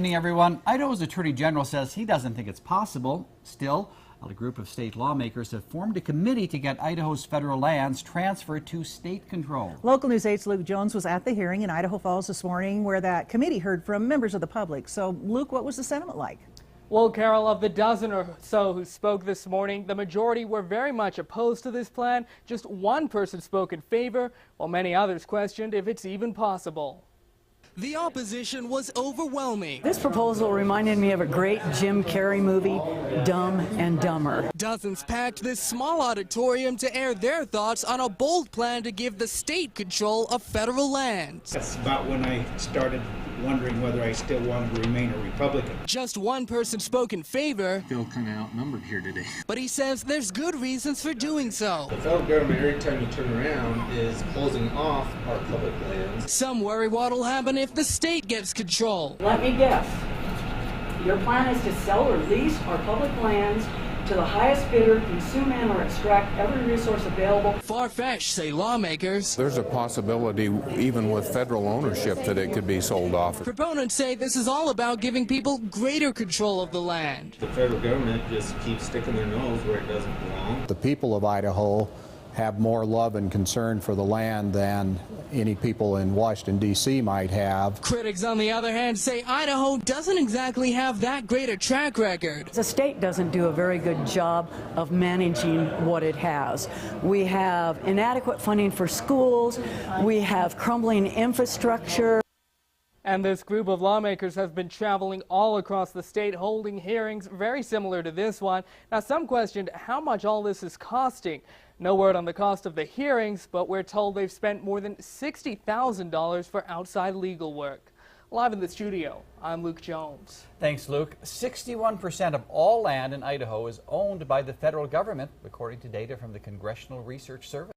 Good evening, everyone. Idaho's Attorney General says he doesn't think it's possible. Still, a group of state lawmakers have formed a committee to get Idaho's federal lands transferred to state control. Local News 8's Luke Jones was at the hearing in Idaho Falls this morning where that committee heard from members of the public. So, Luke, what was the sentiment like? Well, Carol, of the dozen or so who spoke this morning, the majority were very much opposed to this plan. Just one person spoke in favor, while many others questioned if it's even possible. The opposition was overwhelming. This proposal reminded me of a great Jim Carrey movie, Dumb and Dumber. Dozens packed this small auditorium to air their thoughts on a bold plan to give the state control of federal land. That's about when I started wondering whether I still wanted to remain a Republican. Just one person spoke in favor. I feel kind of outnumbered here today. But he says there's good reasons for doing so. The federal government, every time you turn around, is closing off our public lands. Some worry what'll happen if the state gets control. Let me guess. Your plan is to sell or lease our public lands to the highest bidder, consume and or extract every resource available. Far-fetched, say lawmakers. There's a possibility, even with federal ownership, that it could be sold off. Proponents say this is all about giving people greater control of the land. The federal government just keeps sticking their nose where it doesn't belong. The people of Idaho have more love and concern for the land than any people in Washington, D.C. might have. Critics, on the other hand, say Idaho doesn't exactly have that great a track record. The state doesn't do a very good job of managing what it has. We have inadequate funding for schools. We have crumbling infrastructure. And this group of lawmakers has been traveling all across the state holding hearings very similar to this one. Now, some questioned how much all this is costing. No word on the cost of the hearings, but we're told they've spent more than $60,000 for outside legal work. Live in the studio, I'm Luke Jones. Thanks, Luke. 61% of all land in Idaho is owned by the federal government, according to data from the Congressional Research Service.